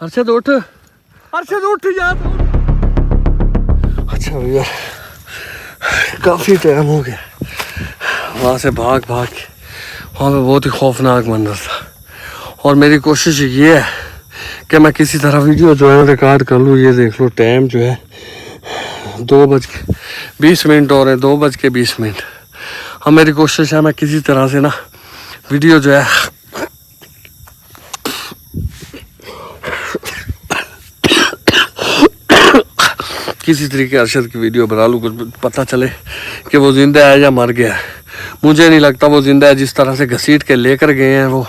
अरशद उठ, अरशद उठ यार। अच्छा भैया काफ़ी टाइम हो गया वहाँ से भाग भाग के, वहाँ पे बहुत ही खौफनाक मंजर था। और मेरी कोशिश ये है कि मैं किसी तरह वीडियो जो है रिकॉर्ड कर लूँ। ये देख लो टाइम जो है 2:20 हो रहे हैं, 2:20। हाँ मेरी कोशिश है मैं किसी तरह से ना वीडियो जो है किसी तरीके अरशद की वीडियो बना लूँ, कुछ पता चले कि वो ज़िंदा है या मर गया है। मुझे नहीं लगता वो ज़िंदा है, जिस तरह से घसीट के लेकर गए हैं वो,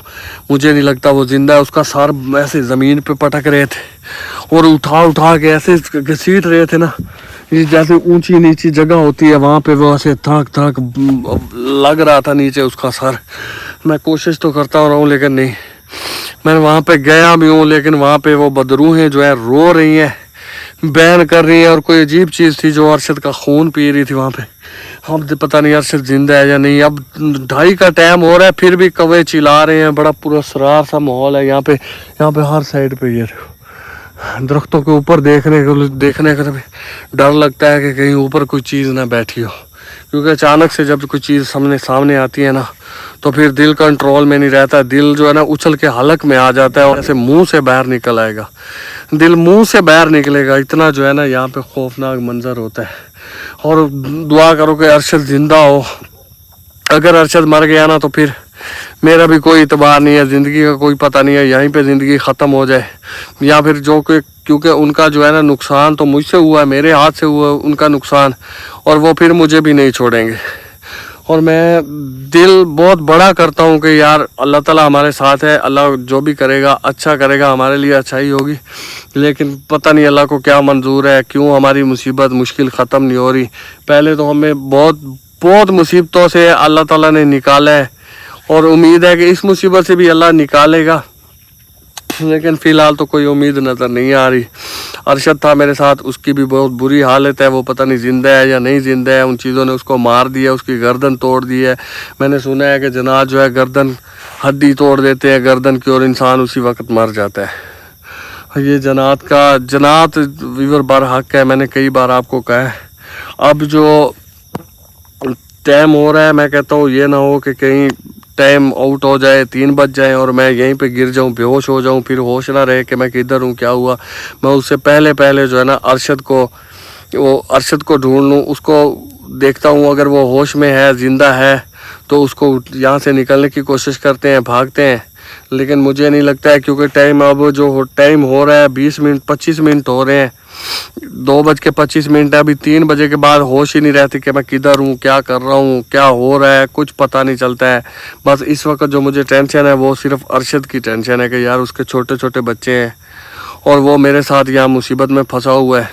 मुझे नहीं लगता वो ज़िंदा है। उसका सर ऐसे ज़मीन पे पटक रहे थे और उठा उठा के ऐसे घसीट रहे थे ना, जैसे ऊंची नीची जगह होती है वहाँ पे वो ऐसे थक थक लग रहा था नीचे उसका सर। मैं कोशिश तो करता रहा हूँ लेकिन नहीं, मैं वहाँ पे गया भी हूँ लेकिन वहाँ पे वो बदरूहें जो है रो रही हैं, बैन कर रही है। और कोई अजीब चीज़ थी जो अरशद का खून पी रही थी वहाँ पे। हम तो पता नहीं अरशद जिंदा है या नहीं। अब 2:30 का टाइम हो रहा है फिर भी कौवे चिल्ला रहे हैं, बड़ा पूरा सरार सा माहौल है यहाँ पे हर साइड पे। ये दरख्तों के ऊपर देखने का भी डर लगता है कि कहीं ऊपर कोई चीज़ ना बैठी हो, क्योंकि अचानक से जब कोई चीज़ सामने आती है ना तो फिर दिल कंट्रोल में नहीं रहता। दिल जो है ना उछल के हलक में आ जाता है और ऐसे मुंह से बाहर निकल आएगा, दिल मुंह से बाहर निकलेगा। इतना जो है ना यहाँ पे खौफनाक मंजर होता है। और दुआ करो कि अरशद जिंदा हो। अगर अरशद मर गया ना तो फिर मेरा भी कोई इतबार नहीं है, ज़िंदगी का कोई पता नहीं है, यहीं पे ज़िंदगी ख़त्म हो जाए या फिर जो कि, क्योंकि उनका जो है ना नुकसान तो मुझसे हुआ है, मेरे हाथ से हुआ उनका नुकसान, और वो फिर मुझे भी नहीं छोड़ेंगे। और मैं दिल बहुत बड़ा करता हूँ कि यार अल्लाह ताला हमारे साथ है, अल्लाह जो भी करेगा अच्छा करेगा, हमारे लिए अच्छाई होगी। लेकिन पता नहीं अल्लाह को क्या मंजूर है, क्यों हमारी मुसीबत मुश्किल ख़त्म नहीं हो रही। पहले तो हमें बहुत मुसीबतों से अल्लाह ताला ने निकाला है और उम्मीद है कि इस मुसीबत से भी अल्लाह निकालेगा, लेकिन फ़िलहाल तो कोई उम्मीद नज़र नहीं आ रही। अरशद था मेरे साथ, उसकी भी बहुत बुरी हालत है, वो पता नहीं ज़िंदा है या नहीं ज़िंदा है। उन चीज़ों ने उसको मार दिया, उसकी गर्दन तोड़ दी है। मैंने सुना है कि जनात जो है गर्दन हड्डी तोड़ देते हैं गर्दन की और इंसान उसी वक्त मर जाता है। ये जनात वीवर बरहक है, मैंने कई बार आपको कहा है। अब जो टाइम हो रहा है मैं कहता हूँ ये ना हो कि कहीं टाइम आउट हो जाए, 3 बज जाए और मैं यहीं पे गिर जाऊँ, बेहोश हो जाऊँ, फिर होश ना रहे कि मैं किधर हूँ क्या हुआ। मैं उससे पहले जो है ना अरशद को ढूंढ लूँ, उसको देखता हूँ। अगर वो होश में है, ज़िंदा है तो उसको यहाँ से निकलने की कोशिश करते हैं, भागते हैं। लेकिन मुझे नहीं लगता है, क्योंकि टाइम अब जो टाइम हो रहा है 25 मिनट हो रहे हैं, 2:25 है। अभी 3 बजे के बाद होश ही नहीं रहती कि मैं किधर हूँ, क्या कर रहा हूँ, क्या हो रहा है, कुछ पता नहीं चलता है। बस इस वक्त जो मुझे टेंशन है वो सिर्फ अरशद की टेंशन है कि यार उसके छोटे छोटे बच्चे हैं और वो मेरे साथ यहाँ मुसीबत में फंसा हुआ है।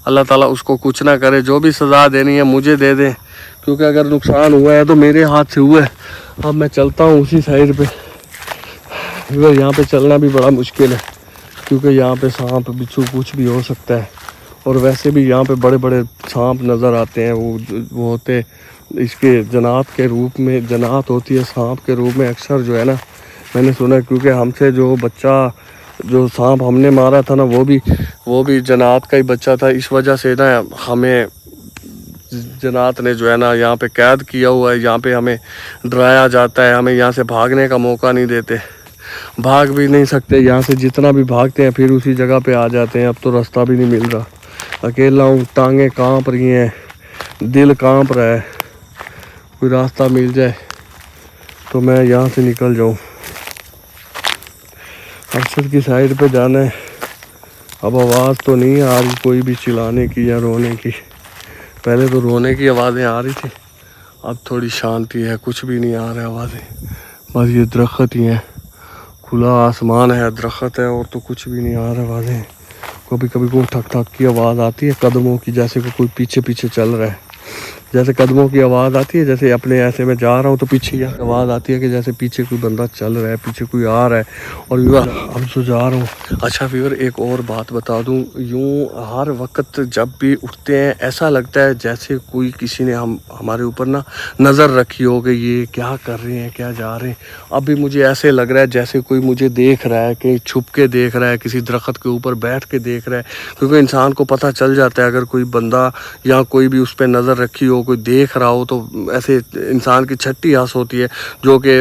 अल्लाह ताला उसको कुछ ना करे, जो भी सज़ा देनी है मुझे दे दे, क्योंकि अगर नुकसान हुआ है तो मेरे हाथ से हुआ है। अब मैं चलता हूँ उसी साइड पे। यहाँ पे चलना भी बड़ा मुश्किल है, क्योंकि यहाँ पे सांप बिच्छू कुछ भी हो सकता है। और वैसे भी यहाँ पे बड़े बड़े सांप नज़र आते हैं, वो होते इसके जनात के रूप में, जनात होती है सांप के रूप में अक्सर जो है ना, मैंने सुना। क्योंकि हमसे जो सांप हमने मारा था ना वो भी जनात का ही बच्चा था। इस वजह से ना हमें जनात ने जो है ना यहाँ पे कैद किया हुआ है, यहाँ पे हमें डराया जाता है, हमें यहाँ से भागने का मौका नहीं देते, भाग भी नहीं सकते यहाँ से। जितना भी भागते हैं फिर उसी जगह पे आ जाते हैं। अब तो रास्ता भी नहीं मिल रहा, अकेला हूँ, टांगें कांप रही हैं, दिल कांप रहा है। कोई रास्ता मिल जाए तो मैं यहाँ से निकल जाऊँ। अरशद की साइड पे जाना है। अब आवाज़ तो नहीं आ रही कोई भी चिल्लाने की या रोने की। पहले तो रोने की आवाज़ें आ रही थी, अब थोड़ी शांति है, कुछ भी नहीं आ रहा आवाज़ें। बस ये दरख्त ही हैं, खुला आसमान है, दरख्त है और तो कुछ भी नहीं आ रहा आवाज़ें। कभी कभी कोई ठक ठक की आवाज़ आती है कदमों की, जैसे कि कोई पीछे पीछे चल रहा है। जैसे कदमों की आवाज़ आती है, जैसे अपने ऐसे मैं जा रहा हूँ तो पीछे ये आवाज़ आती है कि जैसे पीछे कोई बंदा चल रहा है, पीछे कोई आ रहा है। और व्यूअर अब तो जा रहा हूँ। अच्छा व्यूअर एक और बात बता दूँ, यूँ हर वक्त जब भी उठते हैं ऐसा लगता है जैसे कोई किसी ने हमारे ऊपर ना नज़र रखी हो कि ये क्या कर रहे हैं, क्या जा रहे हैं। अब भी मुझे ऐसे लग रहा है जैसे कोई मुझे देख रहा है, कहीं छुप के देख रहा है, किसी दरख्त के ऊपर बैठ के देख रहा है। क्योंकि इंसान को पता चल जाता है अगर कोई बंदा या कोई भी उस पर नज़र रखी हो, कोई देख रहा हो, तो ऐसे इंसान की छठी आस होती है जो कि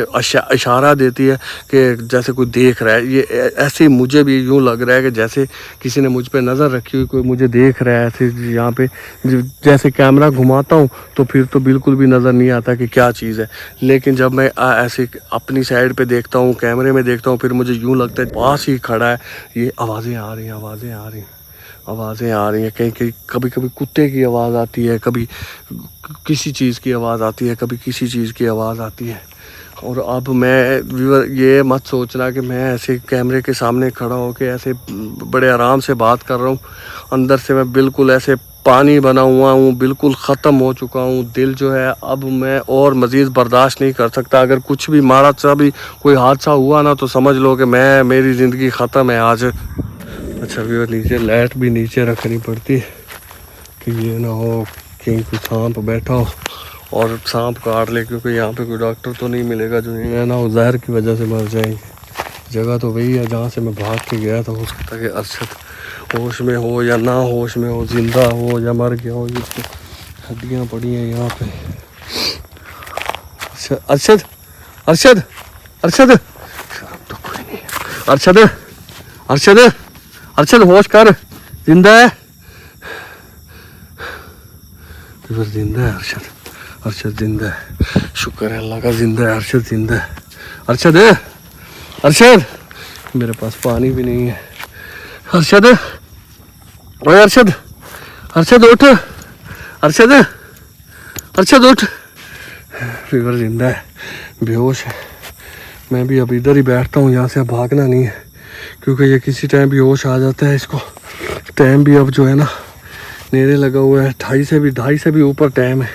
इशारा देती है कि जैसे कोई देख रहा है। ये ऐसे मुझे भी यूँ लग रहा है कि जैसे किसी ने मुझ पर नज़र रखी हुई, कोई मुझे देख रहा है। ऐसे यहाँ पे जैसे कैमरा घुमाता हूँ तो फिर तो बिल्कुल भी नज़र नहीं आता कि क्या चीज़ है, लेकिन जब मैं ऐसे अपनी साइड पे देखता हूँ, कैमरे में देखता हूँ, फिर मुझे यूँ लगता है पास ही खड़ा है। ये आवाज़ें आ रही हैं, आवाज़ें आ रही हैं, आवाज़ें आ रही हैं। कहीं कहीं कभी कभी कुत्ते की आवाज़ आती है, कभी किसी चीज़ की आवाज़ आती है, कभी किसी चीज़ की आवाज़ आती है। और अब मैं व्यूअर ये मत सोचना कि मैं ऐसे कैमरे के सामने खड़ा होकर ऐसे बड़े आराम से बात कर रहा हूँ। अंदर से मैं बिल्कुल ऐसे पानी बना हुआ हूँ, बिल्कुल ख़त्म हो चुका हूँ। दिल जो है अब मैं और मज़ीद बर्दाश्त नहीं कर सकता। अगर कुछ भी मारा सा भी कोई हादसा हुआ ना तो समझ लो कि मेरी ज़िंदगी ख़त्म है आज। अच्छा व्यूअर नीचे लाइट भी नीचे रखनी पड़ती है कि ये ना हो कहीं कोई सांप बैठा हो और सांप काट ले, क्योंकि यहाँ पे कोई डॉक्टर तो नहीं मिलेगा जो ये ना हो जहर की वजह से मर जाएंगे। जगह तो वही है जहाँ से मैं भाग के गया था। हो सकता है कि अरशद होश में हो या ना होश में हो, जिंदा हो या मर गया हो। ये तो हड्डियाँ पड़ी हैं यहाँ पे। अरशद अरशद अरशद तो कोई नहीं। अरशद अरशद अरशद होश कर, जिंदा है, फिर जिंदा है अरशद। अरशद जिंदा है, शुक्र है अल्लाह का, जिंदा है अरशद, जिंदा है। अरशद अरशद मेरे पास पानी भी नहीं है। अरशद ओए अरशद अरशद उठ, अरशद अरशद उठ। फीवर जिंदा है, बेहोश है। मैं भी अब इधर ही बैठता हूँ, यहाँ से अब भागना नहीं है क्योंकि ये किसी टाइम भी होश आ जाता है इसको। टाइम भी अब जो है ना नेरे लगा हुआ है, 2:30 से भी ऊपर टाइम है।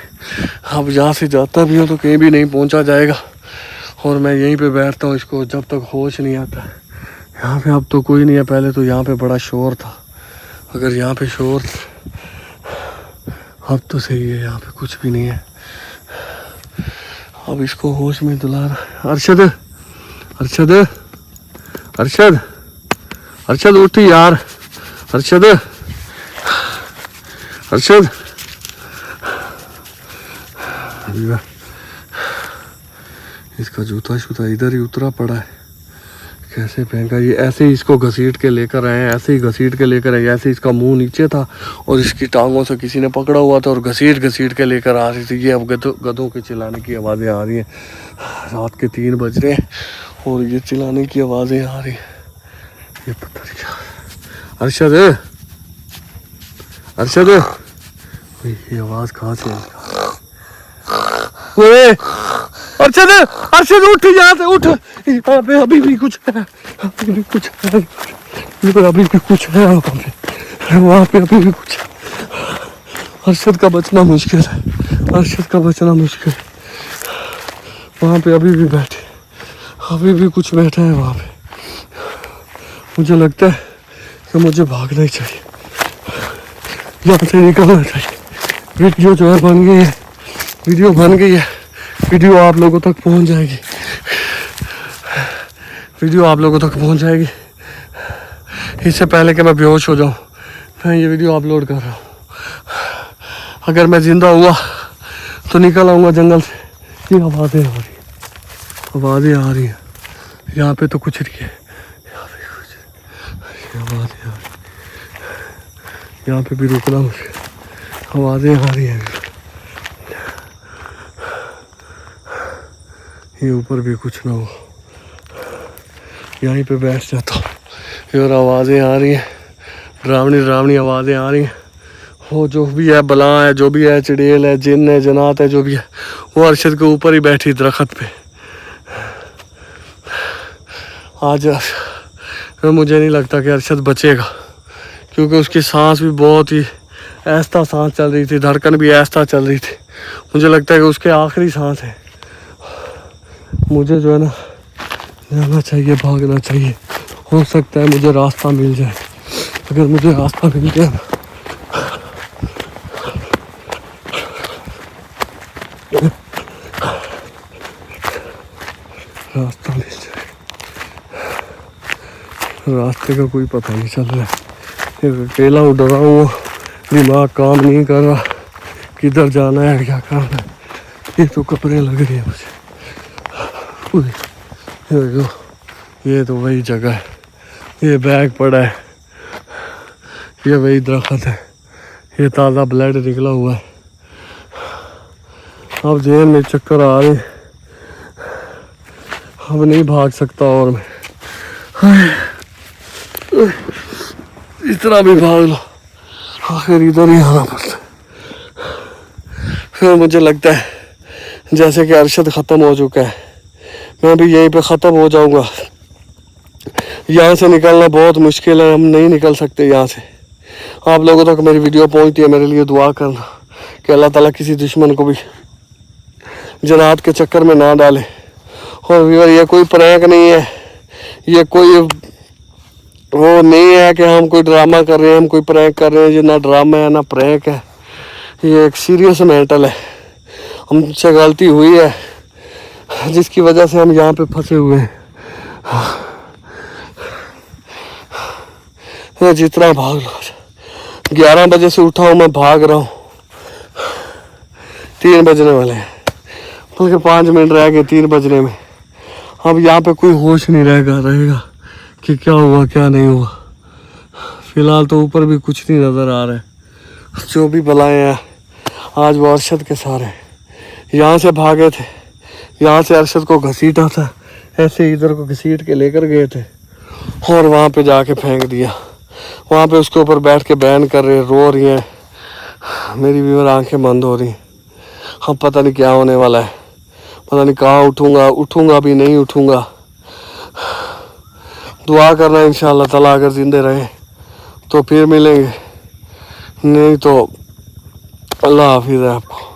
अब यहाँ से जाता भी हूँ तो कहीं भी नहीं पहुँचा जाएगा और मैं यहीं पे बैठता हूँ इसको जब तक होश नहीं आता। यहाँ पे अब तो कोई नहीं है, पहले तो यहाँ पे बड़ा शोर था। अगर यहाँ पे शोर, अब तो सही है, यहाँ पे कुछ भी नहीं है। अब इसको होश में दिला रहा। अरशद अरशद अरशद अरशद उठ यार, अरशद अरशद। इसका जूता शूता इधर ही उतरा पड़ा है, कैसे फेंका। ये ऐसे ही इसको घसीट के लेकर आए, ऐसे ही घसीट के लेकर आए। ऐसे इसका मुंह नीचे था और इसकी टांगों से किसी ने पकड़ा हुआ था और घसीट घसीट के लेकर आ रही थी। ये अब गधों के चिल्लाने की आवाज़ें आ रही हैं। रात के 3 बज रहे हैं और ये चिल्लाने की आवाज़ें आ रही हैं। ये पता नहीं क्या। अरशद अरशद, ये आवाज़ कहाँ से है? अरशद अरशद उठ, यहाँ से उठ। यहाँ पे अभी भी कुछ है, अभी भी कुछ है, अभी भी कुछ है वहाँ पे अभी भी कुछ है। अरशद का बचना मुश्किल है, अरशद का बचना मुश्किल है। वहाँ पे अभी भी बैठे, अभी भी कुछ बैठा है वहाँ पे। मुझे लगता है कि मुझे भागना ही चाहिए, यहाँ से निकलना चाहिए। वीडियो जो है बन गई है, वीडियो बन गई है, वीडियो आप लोगों तक पहुंच जाएगी, वीडियो आप लोगों तक पहुंच जाएगी। इससे पहले कि मैं बेहोश हो जाऊं मैं ये वीडियो अपलोड कर रहा हूं। अगर मैं ज़िंदा हुआ तो निकल आऊँगा जंगल से। ये आवाज़ें आ रही हैं, आवाज़ें आ रही हैं। यहाँ पे तो कुछ नहीं है, यहाँ पे कुछ, ये आवाज़ें आ रही हैं। यहाँ पे भी रुकना मुझे, आवाज़ें आ रही हैं। ये ऊपर भी कुछ ना हो, यहीं पे बैठ जाता हूँ। और आवाज़ें आ रही हैं, डरावनी डरावनी आवाज़ें आ रही हैं। वो जो भी है, बला है, जो भी है, चिड़ेल है, जिन है, जनात है, जो भी है, वो अरशद के ऊपर ही बैठी दरख्त पे। आज मुझे नहीं लगता कि अरशद बचेगा क्योंकि उसकी सांस भी बहुत ही ऐसा सांस चल रही थी, धड़कन भी ऐसा चल रही थी। मुझे लगता है कि उसके आखिरी सांस है। मुझे जो है ना जाना चाहिए, भागना चाहिए। हो सकता है मुझे रास्ता मिल जाए। अगर मुझे रास्ता मिल गया ना, रास्ता मिल जाए, रास्ते का कोई पता नहीं चल रहा है। अकेला हूँ, डरा हुआ, दिमाग काम नहीं कर रहा, किधर जाना है क्या करना है। ये तो कपड़े लग रही है मुझे। ये तो वही जगह है, ये बैग पड़ा है, ये वही दरख्त है, ये ताज़ा ब्लड निकला हुआ है। अब जेल में चक्कर आ रहे, अब नहीं भाग सकता और मैं। इतना भी भाग लो, आखिर इधर ही आना पड़ता। फिर मुझे लगता है जैसे कि अरशद ख़त्म हो चुका है, मैं भी यहीं पे ख़त्म हो जाऊंगा। यहाँ से निकलना बहुत मुश्किल है, हम नहीं निकल सकते यहाँ से। आप लोगों तक मेरी वीडियो पहुँचती है, मेरे लिए दुआ करना कि अल्लाह ताला किसी दुश्मन को भी जनात के चक्कर में ना डाले। और व्यूअर, ये कोई प्रैंक नहीं है, ये कोई वो नहीं है कि हम कोई ड्रामा कर रहे हैं, हम कोई प्रैंक कर रहे हैं। ये ना ड्रामा है ना प्रैंक है, ये एक सीरियस मैटर है। हमसे गलती हुई है जिसकी वजह से हम यहाँ पे फंसे हुए हैं। जितना भाग लो, 11 बजे से उठा हूँ मैं, भाग रहा हूँ। 3 बजने वाले हैं, बल्कि 5 मिनट रह गए 3 बजने में। अब यहाँ पे कोई होश नहीं रहेगा कि क्या हुआ क्या नहीं हुआ। फिलहाल तो ऊपर भी कुछ नहीं नज़र आ रहा है। जो भी बलाएं हैं आज वो अरशद के सारे यहाँ से भागे थे, यहाँ से अरशद को घसीटा था, ऐसे इधर को घसीट के लेकर गए थे और वहाँ पे जाके फेंक दिया। वहाँ पे उसके ऊपर बैठ के बयान कर रहे, रो रही हैं। मेरी भी आंखें बंद हो रही हैं। अब पता नहीं क्या होने वाला है, पता नहीं कहाँ उठूँगा भी नहीं उठूँगा। दुआ करना इंशाअल्लाह ताला, अगर ज़िंदे रहे तो फिर मिलेंगे, नहीं तो अल्लाह हाफिज़ है आपको।